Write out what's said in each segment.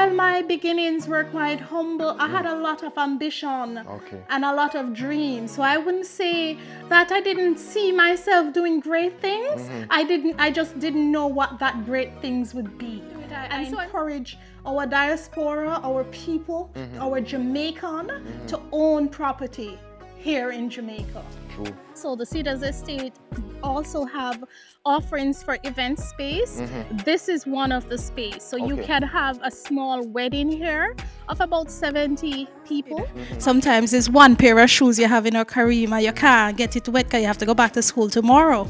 while my beginnings were quite humble, I had a lot of ambition and a lot of dreams. So I wouldn't say that I didn't see myself doing great things. I just didn't know what that great things would be. I encourage our diaspora, our people, our Jamaican to own property here in Jamaica. True. So the Cedars Estate also have offerings for event space. This is one of the space. So you can have a small wedding here of about 70 people. Sometimes it's one pair of shoes you have in a Karima, you can't get it wet because you have to go back to school tomorrow.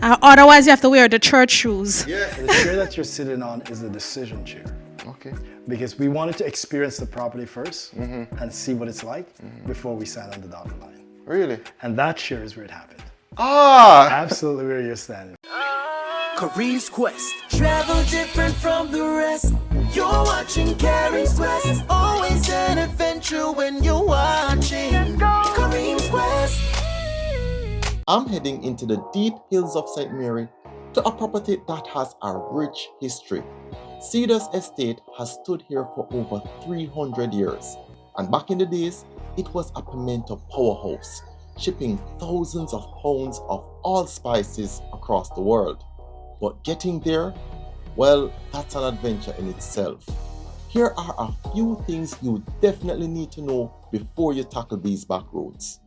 Otherwise you have to wear the church shoes. Yeah. The chair that you're sitting on is a decision chair. Okay. Because we wanted to experience the property first and see what it's like before we sign on the dotted line. Really? And that chair is where it happened. Ah! Absolutely where you're standing. Kareem's Quest. Travel different from the rest. You're watching Kareem's Quest. It's always an adventure when you're watching Kareem's Quest. I'm heading into the deep hills of St. Mary to a property that has a rich history. Cedars Estate has stood here for over 300 years. And back in the days, it was a pimento powerhouse, shipping thousands of pounds of all spices across the world. But getting there, well, that's an adventure in itself. Here are a few things you definitely need to know before you tackle these back roads.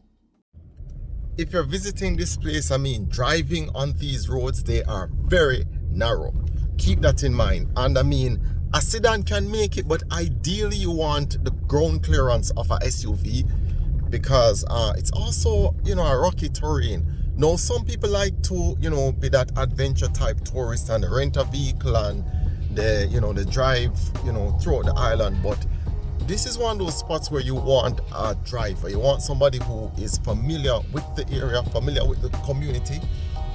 If you're visiting this place, driving on these roads, they are very narrow. Keep that in mind. And a sedan can make it, but ideally you want the ground clearance of a SUV because it's also, a rocky terrain. Now, some people like to, be that adventure type tourist and rent a vehicle and they drive, throughout the island. But this is one of those spots where you want a driver. You want somebody who is familiar with the area, familiar with the community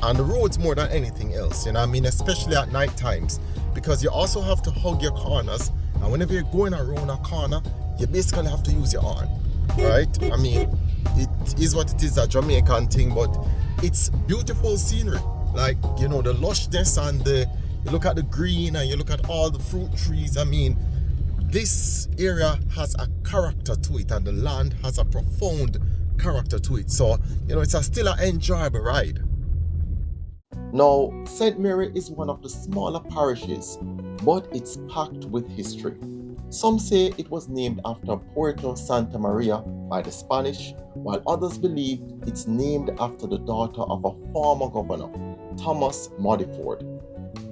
and the roads more than anything else, especially at night times, because you also have to hug your corners, and whenever you're going around a corner, you basically have to use your arm, right? It is what it is, a Jamaican thing, but it's beautiful scenery, like, the lushness and you look at the green and you look at all the fruit trees. This area has a character to it, and the land has a profound character to it, so, it's still an enjoyable ride. Now, St. Mary is one of the smaller parishes, but it's packed with history. Some say it was named after Puerto Santa Maria by the Spanish, while others believe it's named after the daughter of a former governor, Thomas Modiford.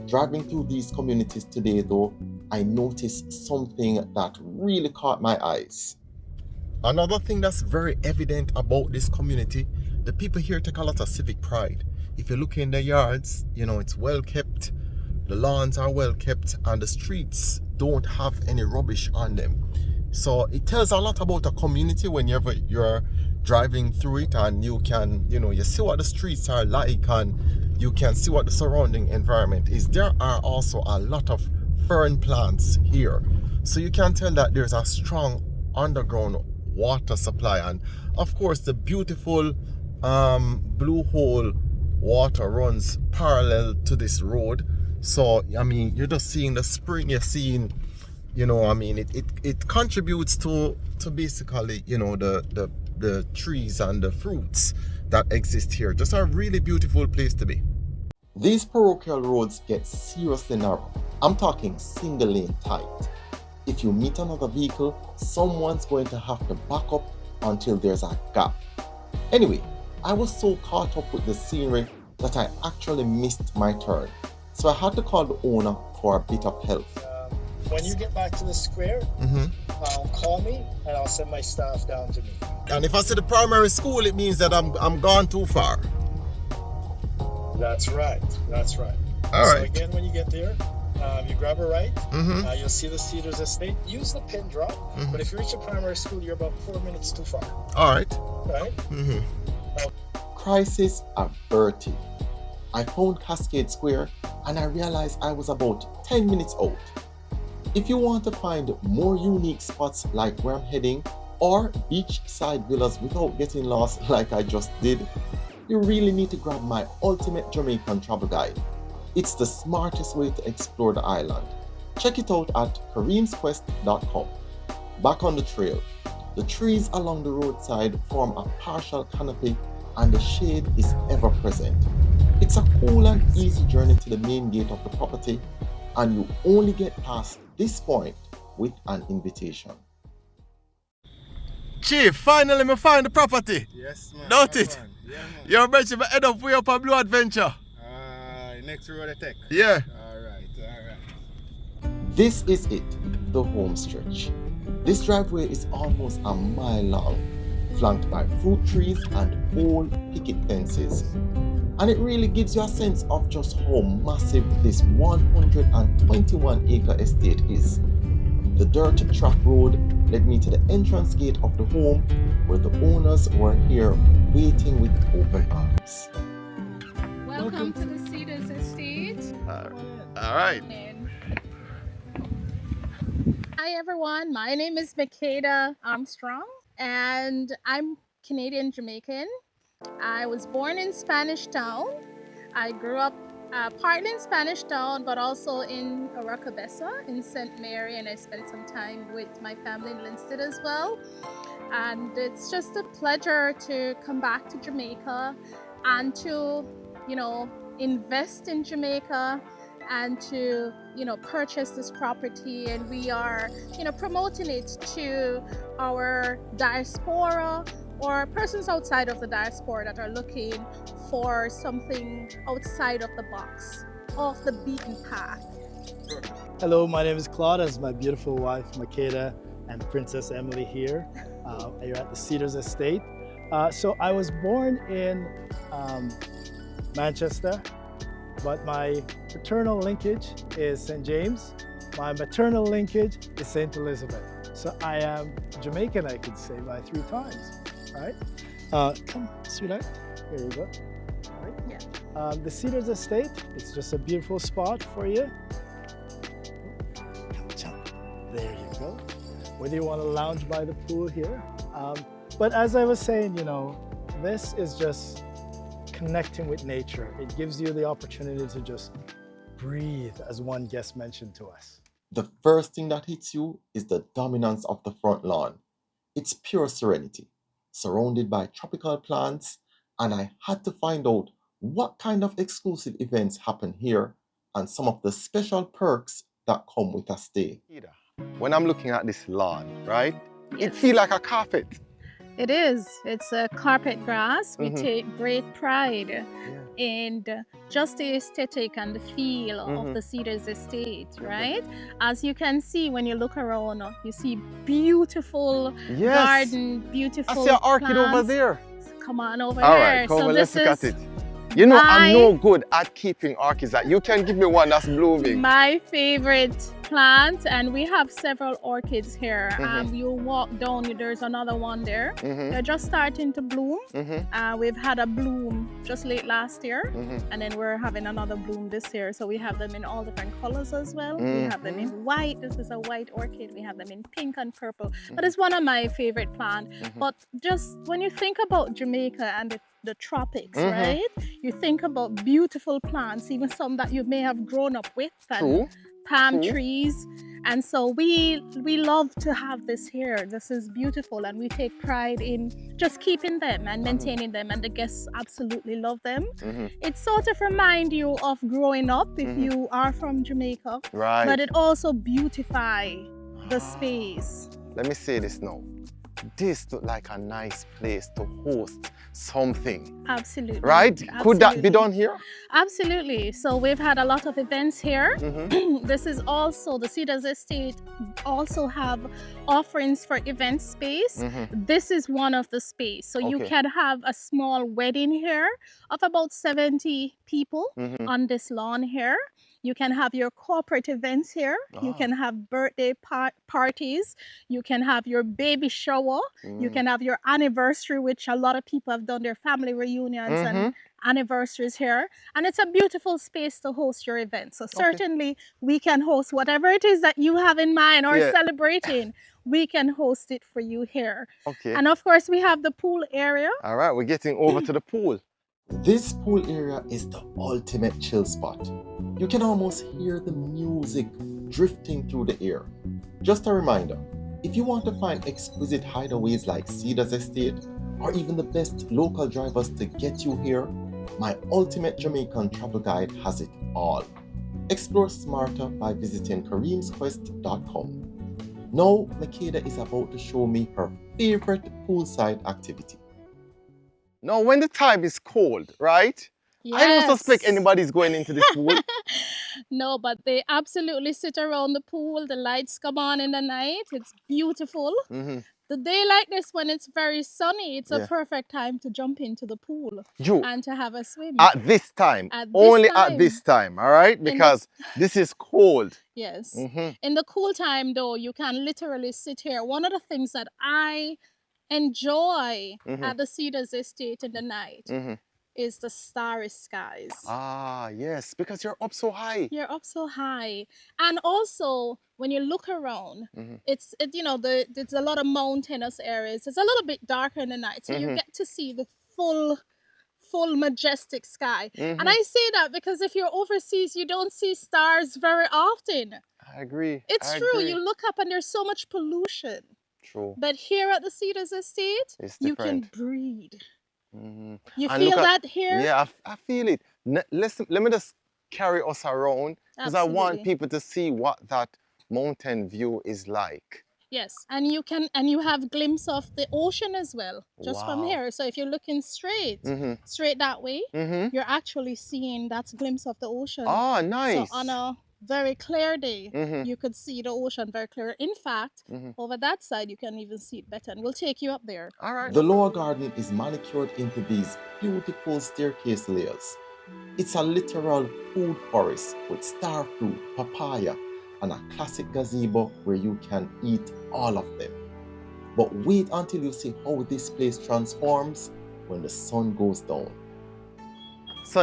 Driving through these communities today, though, I noticed something that really caught my eyes. Another thing that's very evident about this community, the people here take a lot of civic pride. If you look in the yards, it's well kept, the lawns are well kept, and the streets don't have any rubbish on them. So it tells a lot about a community whenever you're driving through it, and you can, you see what the streets are like, and you can see what the surrounding environment is. There are also a lot of fern plants here. So you can tell that there's a strong underground water supply, and of course the beautiful blue hole water runs parallel to this road. So you're just seeing the spring, you're seeing, it contributes to basically, the trees and the fruits that exist here. Just a really beautiful place to be. These parochial roads get seriously narrow. I'm talking single lane tight. If you meet another vehicle, someone's going to have to back up until there's a gap. Anyway, I was so caught up with the scenery that I actually missed my turn. So I had to call the owner for a bit of help. When you get back to the square, call me and I'll send my staff down to me. And if I see the primary school, it means that I'm gone too far. That's right. All right. So again, when you get there, you grab a right. You'll see the Cedars Estate. Use the pin drop. But if you reach the primary school, you're about 4 minutes too far. All right. Right? Crisis averted. I found Cascade Square and I realized I was about 10 minutes out. If you want to find more unique spots like where I'm heading, or beachside villas without getting lost like I just did, you really need to grab my ultimate Jamaican travel guide. It's the smartest way to explore the island. Check it out at kareemsquest.com. Back on the trail, the trees along the roadside form a partial canopy and the shade is ever present. It's a cool and easy journey to the main gate of the property, and you only get past this point with an invitation. Chief, finally me find the property. Yes, man. Don't it? Yeah, man. You're ready to head up way up a blue adventure. Next road attack. Yeah. Alright. This is it, the home stretch. This driveway is almost a mile long, flanked by fruit trees and old picket fences. And it really gives you a sense of just how massive this 121-acre estate is. The dirt track road led me to the entrance gate of the home, where the owners were here waiting with open arms. Welcome to the Cedars Estate. All right. Hi everyone, my name is Mackeda Armstrong and I'm Canadian Jamaican. I was born in Spanish Town. I grew up partly in Spanish Town, but also in Aracabessa in St. Mary, and I spent some time with my family in Linstead as well. And it's just a pleasure to come back to Jamaica and to, invest in Jamaica and to, purchase this property. And we are, promoting it to our diaspora or persons outside of the diaspora that are looking for something outside of the box, off the beaten path. Hello, my name is Claude. As my beautiful wife Mackeda and Princess Emily here. You're at the Cedars Estate. So I was born in Manchester, but my paternal linkage is St. James. My maternal linkage is St. Elizabeth. So I am Jamaican, I could say, by 3 times. Right? Come, sweetheart. Here you go. All right. Yeah. The Cedars Estate, it's just a beautiful spot for you. Come, jump. There you go. Whether you want to lounge by the pool here. But as I was saying, this is just connecting with nature. It gives you the opportunity to just breathe, as one guest mentioned to us. The first thing that hits you is the dominance of the front lawn. It's pure serenity, surrounded by tropical plants, and I had to find out what kind of exclusive events happen here and some of the special perks that come with a stay. When I'm looking at this lawn, right, it feels like a carpet. It is. It's a carpet grass. We take great pride in just the aesthetic and the feel of the Cedars Estate, right? As you can see when you look around, you see beautiful garden, beautiful I see an orchid plants. over there. Come on over All here. right, come so on, this let's look is at it. I'm no good at keeping orchids. You can give me one that's blooming. my favorite plant, and we have several orchids here. You walk down, there's another one there. They're just starting to bloom. We've had a bloom just late last year, and then we're having another bloom this year. So we have them in all different colors as well. We have them in white. This is a white orchid. We have them in pink and purple. But it's one of my favorite plants. But just when you think about Jamaica and the tropics, right? You think about beautiful plants, even some that you may have grown up with, and palm trees. And so we love to have this here. This is beautiful, and we take pride in just keeping them and maintaining them, and the guests absolutely love them. It sort of reminds you of growing up if you are from Jamaica, Right. but it also beautifies the space. Let me say this now. This looks like a nice place to host something. Absolutely. Right? Absolutely. Could that be done here? Absolutely. So we've had a lot of events here. This is also, the Cedars Estate also have offerings for event space. This is one of the space. So you can have a small wedding here of about 70 people on this lawn here. You can have your corporate events here. You can have birthday parties. You can have your baby shower. You can have your anniversary, which a lot of people have done their family reunions and anniversaries here. And it's a beautiful space to host your event. So certainly we can host whatever it is that you have in mind or celebrating. We can host it for you here. And of course, we have the pool area. All right, we're getting over to the pool. This pool area is the ultimate chill spot. You can almost hear the music drifting through the air. Just a reminder, if you want to find exquisite hideaways like Cedars Estate, or even the best local drivers to get you here, my ultimate Jamaican travel guide has it all. Explore smarter by visiting kareemsquest.com. Now, Mackeda is about to show me her favorite poolside activity. Now, when the time is cold, right? Yes. I don't suspect anybody's going into this pool. No, but they absolutely sit around the pool. The lights come on in the night. It's beautiful. The day like this, when it's very sunny, it's a perfect time to jump into the pool and to have a swim. At this time. Only at this time, all right? Because this is cold. Yes. In the cool time, though, you can literally sit here. One of the things that I enjoy at the Cedars Estate in the night is the starry skies. Ah, yes, because you're up so high. You're up so high. And also, when you look around, it's you know, there's a lot of mountainous areas. It's a little bit darker in the night, so you get to see the full majestic sky. And I say that because if you're overseas, you don't see stars very often. I agree. It's true. You look up and there's so much pollution. True. But here at the Cedars Estate, you can breathe. You and feel that here? Yeah, I feel it. Let me just carry us around because I want people to see what that mountain view is like. Yes, and you have glimpse of the ocean as well, just from here. So if you're looking straight that way, you're actually seeing that glimpse of the ocean. Oh, nice. So on a very clear day, you could see the ocean very clear. In fact, over that side, you can even see it better, and we'll take you up there. All right. The lower garden is manicured into these beautiful staircase layers. It's a literal food forest with star fruit, papaya, and a classic gazebo where you can eat all of them. But wait until you see how this place transforms when the sun goes down. So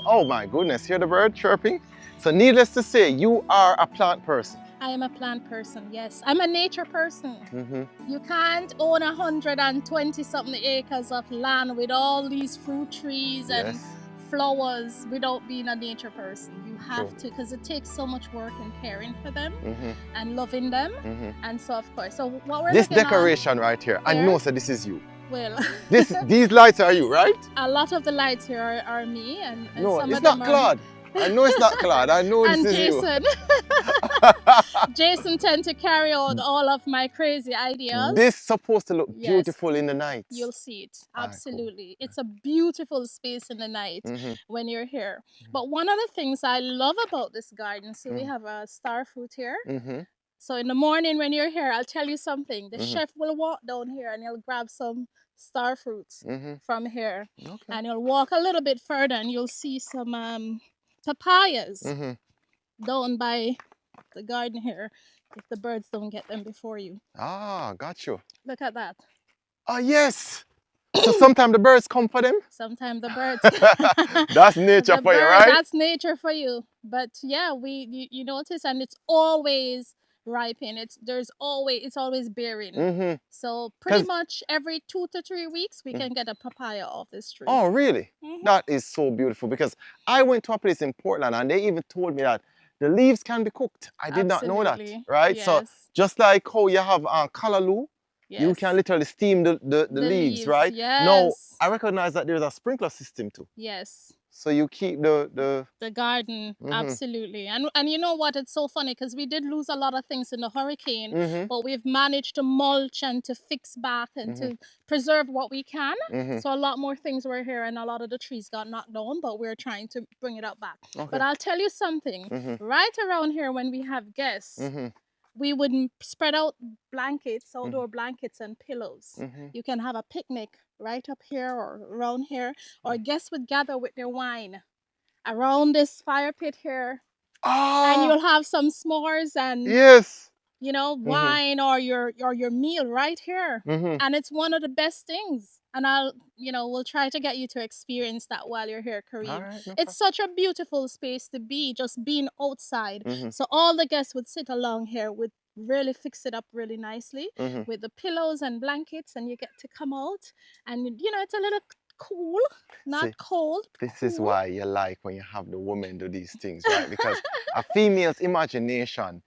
oh my goodness, hear the bird chirping? So needless to say, you are a plant person. I am a plant person, yes. I'm a nature person. You can't own 120-something acres of land with all these fruit trees and flowers without being a nature person. You have to, because it takes so much work in caring for them and loving them. And so, of course, so what we're this decoration right here, I know that this is you. Well, these lights are you, right? A lot of the lights here are me, and no, some it's of them not Claude. I know it's not Claude. I know this is Jason. Jason tend to carry out all of my crazy ideas. This is supposed to look beautiful in the night. You'll see it. Absolutely. Cool. It's a beautiful space in the night when you're here. But one of the things I love about this garden, so we have a star fruit here. So in the morning when you're here, I'll tell you something. The chef will walk down here and he'll grab some star fruits from here. And he'll walk a little bit further and you'll see some papayas down by the garden here, if the birds don't get them before you. Ah, got you. Look at that. Oh, yes. So sometimes the birds come for them? Sometimes the birds. That's nature for you, right? That's nature for you. But yeah, you notice, and it's always ripen. It's always bearing. So pretty much every 2 to 3 weeks we can get a papaya off this tree. Oh, really? That is so beautiful, because I went to a place in Portland and they even told me that the leaves can be cooked. I did not know that, right? Yes. So just like how you have callaloo, you can literally steam the leaves, right? Yes. Now, I recognize that there's a sprinkler system too. Yes. So you keep the garden, absolutely. And you know what, it's so funny because we did lose a lot of things in the hurricane, but we've managed to mulch and to fix back and to preserve what we can. So a lot more things were here and a lot of the trees got knocked down, but we're trying to bring it up back. But I'll tell you something, right around here when we have guests, we would spread out blankets, outdoor blankets and pillows. You can have a picnic right up here or around here, or guests would gather with their wine around this fire pit here, and you'll have some s'mores and you know, wine or your meal right here, and it's one of the best things. And we'll try to get you to experience that while you're here, Kareem. Right, it's such a beautiful space to be, just being outside. So all the guests would sit along here, would really fix it up really nicely with the pillows and blankets, and you get to come out and it's a little cool, not cold. This is why you like when you have the women do these things, right? Because a female's imagination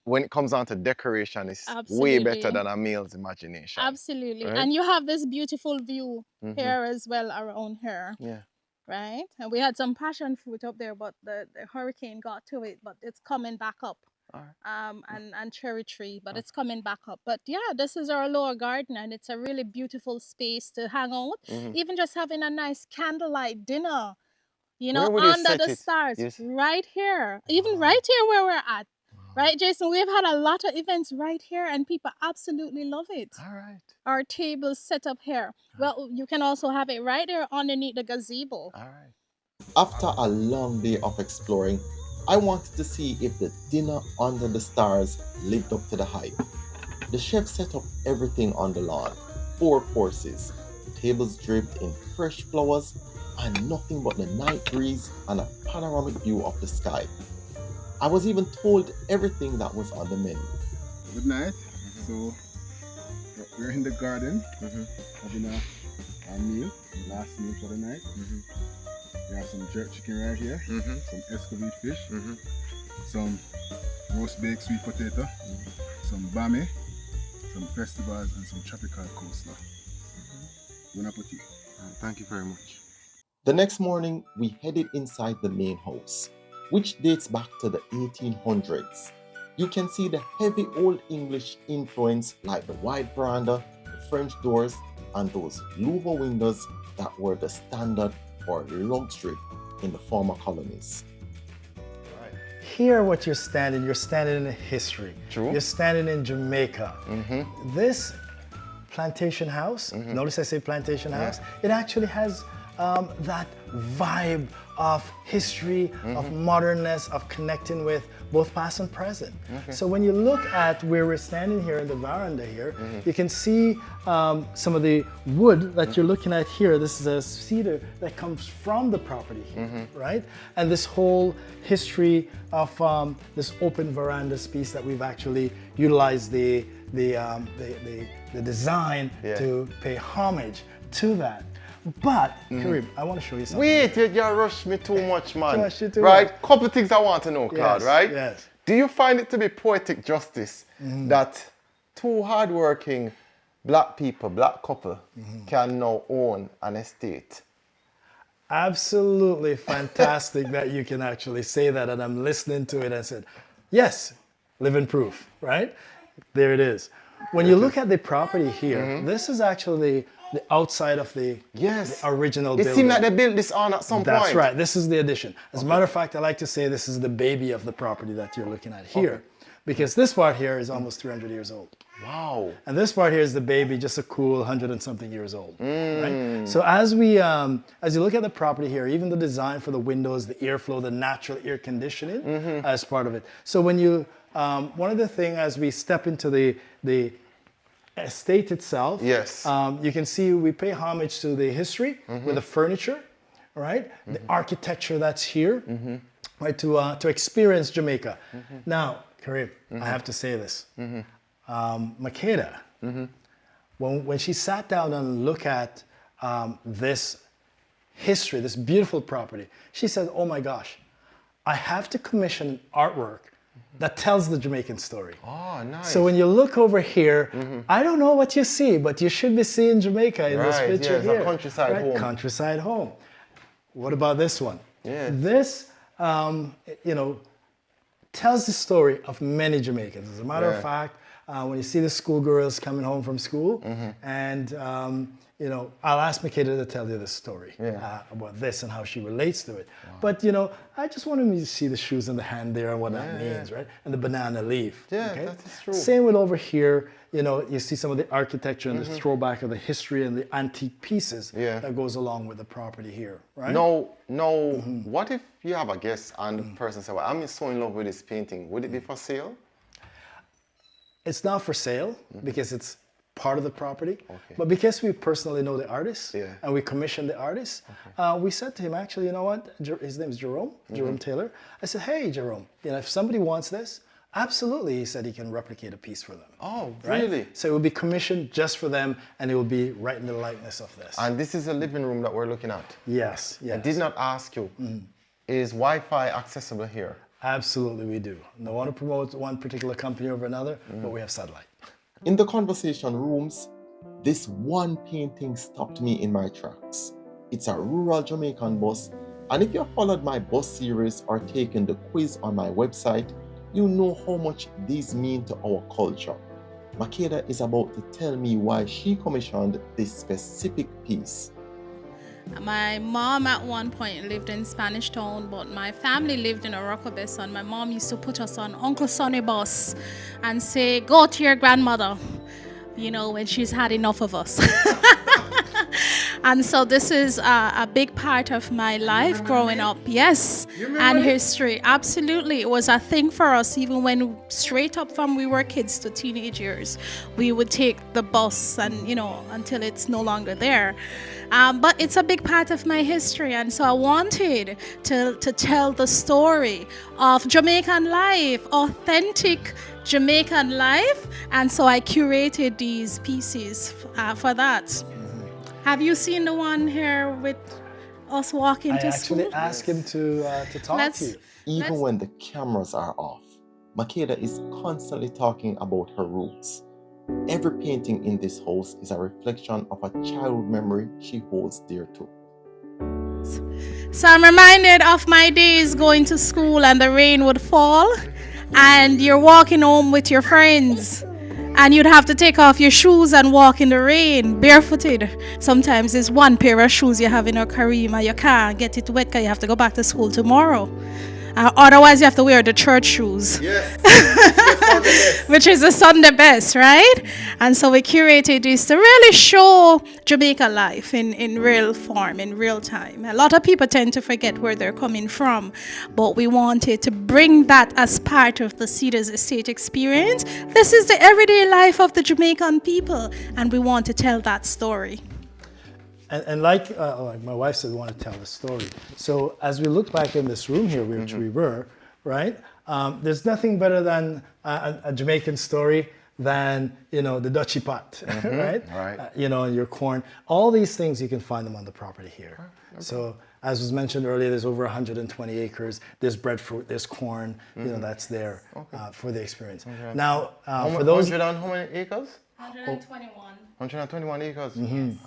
when it comes down to decoration, it's way better than a male's imagination. Absolutely. Right? And you have this beautiful view here as well around here. Yeah. Right? And we had some passion fruit up there, but the hurricane got to it, but it's coming back up. All right. And cherry tree, but it's coming back up. But yeah, this is our lower garden, and it's a really beautiful space to hang out. Even just having a nice candlelight dinner, you know, under the stars, right here, even right here where we're at. Right, Jason, we've had a lot of events right here and people absolutely love it. All right. Our tables set up here. Well, you can also have it right there underneath the gazebo. All right. After a long day of exploring, I wanted to see if the dinner under the stars lived up to the hype. The chef set up everything on the lawn, 4 courses, tables draped in fresh flowers, and nothing but the night breeze and a panoramic view of the sky. I was even told everything that was on the menu. Good night. So we're in the garden having a meal, last meal for the night. We have some jerk chicken right here, some escovite fish, some roast baked sweet potato, some bami, some festivals, and some tropical coleslaw. Bon appetit. Thank you very much. The next morning, we headed inside the main house, which dates back to the 1800s. You can see the heavy Old English influence like the wide veranda, the French doors, and those louver windows that were the standard for luxury in the former colonies. Here what you're standing in history. True. You're standing in Jamaica. This plantation house, notice I say plantation house, it actually has that vibe of history, of modernness, of connecting with both past and present. So when you look at where we're standing here in the veranda here, you can see some of the wood that you're looking at here. This is a cedar that comes from the property here, right? And this whole history of this open veranda piece that we've actually utilized the design to pay homage to that. But, Kareem, I want to show you something. Wait, you rush me too much, man. Rush you too right? much. Couple things I want to know, Claude, right? Yes. Do you find it to be poetic justice that 2 hardworking black people, black couple, can now own an estate? Absolutely fantastic that you can actually say that, and I'm listening to it and said, yes, living proof, right? There it is. When you look at the property here, this is actually the outside of the original building. It seemed like they built this on at some point. That's right. This is the addition. As a matter of fact, I like to say this is the baby of the property that you're looking at here. Because this part here is almost 300 years old. Wow. And this part here is the baby, just a cool 100 and something years old. Right? So as you look at the property here, even the design for the windows, the airflow, the natural air conditioning as part of it. So when you, one of the things as we step into the estate itself, you can see we pay homage to the history with the furniture, right? The architecture that's here, right? To experience Jamaica. Now, Kareem, I have to say this. Mackeda, when she sat down and looked at this history, this beautiful property, she said, oh my gosh, I have to commission artwork that tells the Jamaican story. Oh, nice. So when you look over here, I don't know what you see, but you should be seeing Jamaica in this picture here. It's a countryside home. Countryside home. What about this one? Yeah. This, tells the story of many Jamaicans. As a matter of fact, when you see the schoolgirls coming home from school, and I'll ask Mackeda to tell you the story about this and how she relates to it. Wow. But I just wanted me to see the shoes in the hand there and what that means, right? And the banana leaf. Yeah, that is true. Same with over here. You see some of the architecture and the throwback of the history and the antique pieces that goes along with the property here, right? No. What if you have a guest and the person says, well, I'm so in love with this painting. Would it be for sale? It's not for sale because it's part of the property, but because we personally know the artist and we commissioned the artist, we said to him, actually, you know what? His name is Jerome Taylor. I said, hey, Jerome, if somebody wants this, absolutely, he said he can replicate a piece for them. Oh, right? really? So it will be commissioned just for them, and it will be right in the likeness of this. And this is a living room that we're looking at? Yes. I did not ask you, is Wi-Fi accessible here? Absolutely, we do. No one to promote one particular company over another, but we have satellite. In the conversation rooms, this one painting stopped me in my tracks. It's a rural Jamaican bus, and if you have followed my bus series or taken the quiz on my website, you know how much these mean to our culture. Mackeda is about to tell me why she commissioned this specific piece. My mom at one point lived in Spanish Town, but my family lived in Orocobe, and my mom used to put us on Uncle Sonny bus and say, go to your grandmother, you know, when she's had enough of us. And so this is a big part of my life growing up. Yes, and history. Absolutely. It was a thing for us, even when straight up from we were kids to teenage years. We would take the bus and, you know, until it's no longer there. But it's a big part of my history. And so I wanted to tell the story of Jamaican life, authentic Jamaican life. And so I curated these pieces for that. Have you seen the one here with us walking to school? I actually asked him to talk to you. Even when the cameras are off, Mackeda is constantly talking about her roots. Every painting in this house is a reflection of a child memory she holds dear to. So I'm reminded of my days going to school and the rain would fall and you're walking home with your friends. And you'd have to take off your shoes and walk in the rain, barefooted. Sometimes it's one pair of shoes you have in your Karima. You can't get it wet because you have to go back to school tomorrow. Otherwise, you have to wear the church shoes. Yes. Which is the Sunday best, right? And so we curated this to really show Jamaica life in real form, in real time. A lot of people tend to forget where they're coming from, but we wanted to bring that as part of the Cedars Estate experience. This is the everyday life of the Jamaican people, and we want to tell that story. And like my wife said, we want to tell the story. So as we look back in this room here, which we were, right? There's nothing better than a Jamaican story than, you know, the Dutchie pot, right? You know, your corn. All these things, you can find them on the property here. Okay. So as was mentioned earlier, there's over 120 acres. There's breadfruit, there's corn, you know, that's there for the experience. Okay. Now, for those... 100 and how many acres? 121. 121 acres.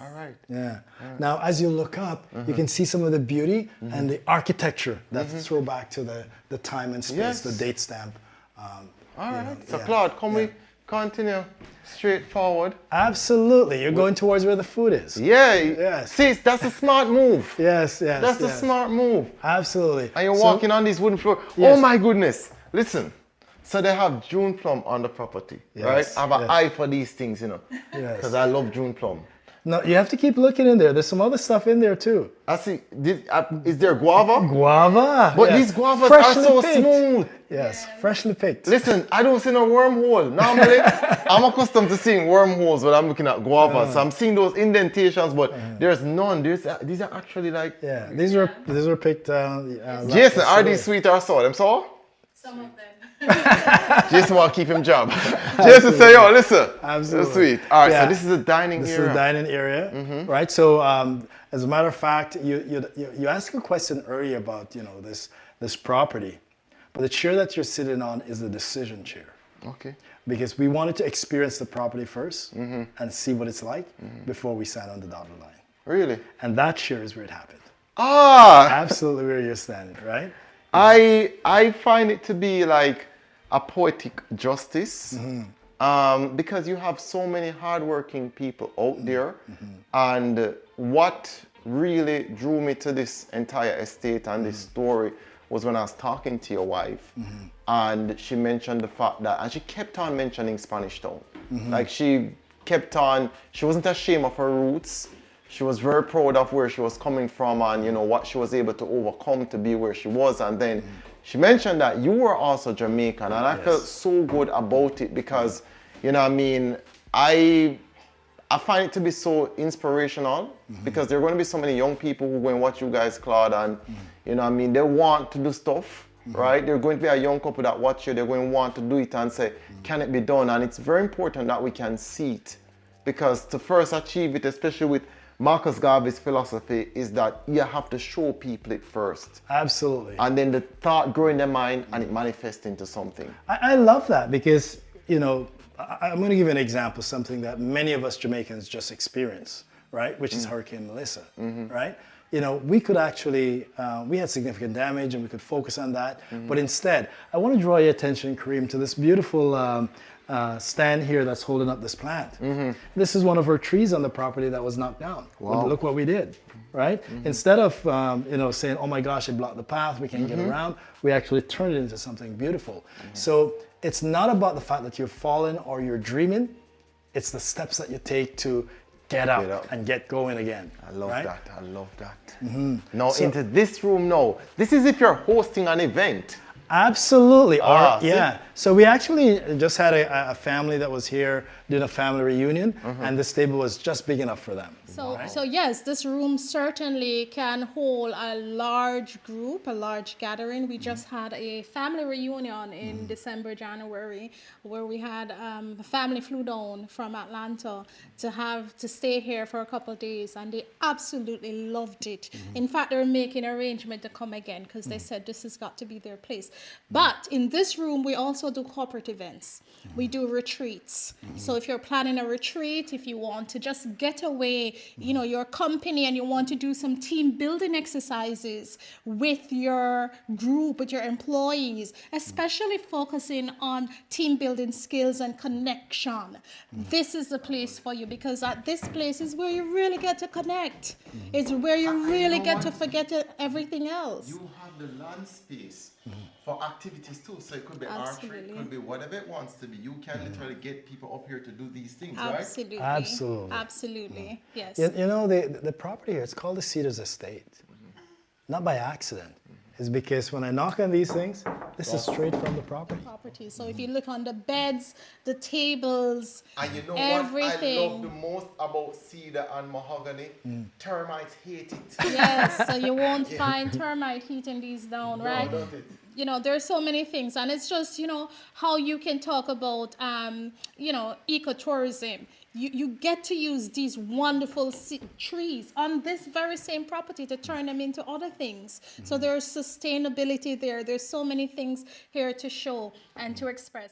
All right. Yeah. Now, as you look up, you can see some of the beauty and the architecture that throw back to the time and space, the date stamp. All right. So, Claude, can we continue straight forward? Absolutely. You're going towards where the food is. Yeah. Yes. See, that's a smart move. Yes. That's a smart move. Absolutely. And you're walking on this wooden floor. Yes. Oh, my goodness. Listen. So they have June plum on the property, right? I have an eye for these things, you know, because I love June plum. No, you have to keep looking in there. There's some other stuff in there too. I see. Is there guava? Guava. But these guavas are so smooth. Yes, freshly picked. Listen, I don't see no wormhole. Normally, I'm accustomed to seeing wormholes when I'm looking at guava. So I'm seeing those indentations, but there's none. These are actually like... Yeah, these were picked... Jason, are these sweet or sour? Them sour? Some of them. Jason want to keep him job. Jason say, yo, listen. Absolutely. Sweet. All right, so this is a dining area. This is a dining area, right? So as a matter of fact, you asked a question earlier about, you know, this property, but the chair that you're sitting on is the decision chair. Okay. Because we wanted to experience the property first and see what it's like before we sat on the dotted line. Really? And that chair is where it happened. Ah! Absolutely where you're standing, right? I find it to be like a poetic justice because you have so many hardworking people out there, and what really drew me to this entire estate and this story was when I was talking to your wife, and she mentioned the fact that, and she kept on mentioning Spanish Town, like she wasn't ashamed of her roots. She was very proud of where she was coming from and, you know, what she was able to overcome to be where she was. And then she mentioned that you were also Jamaican, and I felt so good about it because, you know what I mean, I find it to be so inspirational because there are going to be so many young people who go and watch you guys, Claude, and, you know what I mean, they want to do stuff, right? They're going to be a young couple that watch you, they're going to want to do it and say, can it be done? And it's very important that we can see it, because to first achieve it, especially with Marcus Garvey's philosophy is that you have to show people it first. Absolutely. And then the thought grow in their mind and it manifests into something. I love that because, you know, I'm going to give you an example, something that many of us Jamaicans just experience, right? Which is Hurricane Melissa, right? You know, we could actually, we had significant damage and we could focus on that. But instead, I want to draw your attention, Kareem, to this beautiful stand here that's holding up this plant. This is one of our trees on the property that was knocked down. Wow. Look what we did, right? Instead of, you know, saying, oh my gosh, it blocked the path, we can't get around, we actually turned it into something beautiful. So it's not about the fact that you're falling or you're dreaming, it's the steps that you take to get up and get going again. I love right? that. I love that. Now into this room now. This is if you're hosting an event. Absolutely. Ah, Yeah. So we actually just had a family that was here doing a family reunion, and this table was just big enough for them. So yes, this room certainly can hold a large group, a large gathering. We just had a family reunion in December, January, where we had a family flew down from Atlanta to stay here for a couple of days, and they absolutely loved it. In fact, they're making an arrangement to come again because they said this has got to be their place. But in this room, we also do corporate events. We do retreats. So if you're planning a retreat, if you want to just get away, you know, your company, and you want to do some team building exercises with your group, with your employees, especially focusing on team building skills and connection, this is the place for you, because at this place is where you really get to connect. It's where you really get to forget everything else. You have the land space for activities too. So it could be archery, it could be whatever it wants to be. You can literally get people up here to do these things, Absolutely. right? Absolutely. Yes. You know, the property here, it's called the Cedars Estate. Not by accident. It's because when I knock on these things, this is straight from the property. So if you look on the beds, the tables, And you know everything. what I love the most about cedar and mahogany? Termites hate it. Yes, so you won't find termite eating these down, right? No, don't it? You know, there's so many things, and it's just, you know, how you can talk about, you know, ecotourism. You get to use these wonderful trees on this very same property to turn them into other things. So there's sustainability there. There's so many things here to show and to express.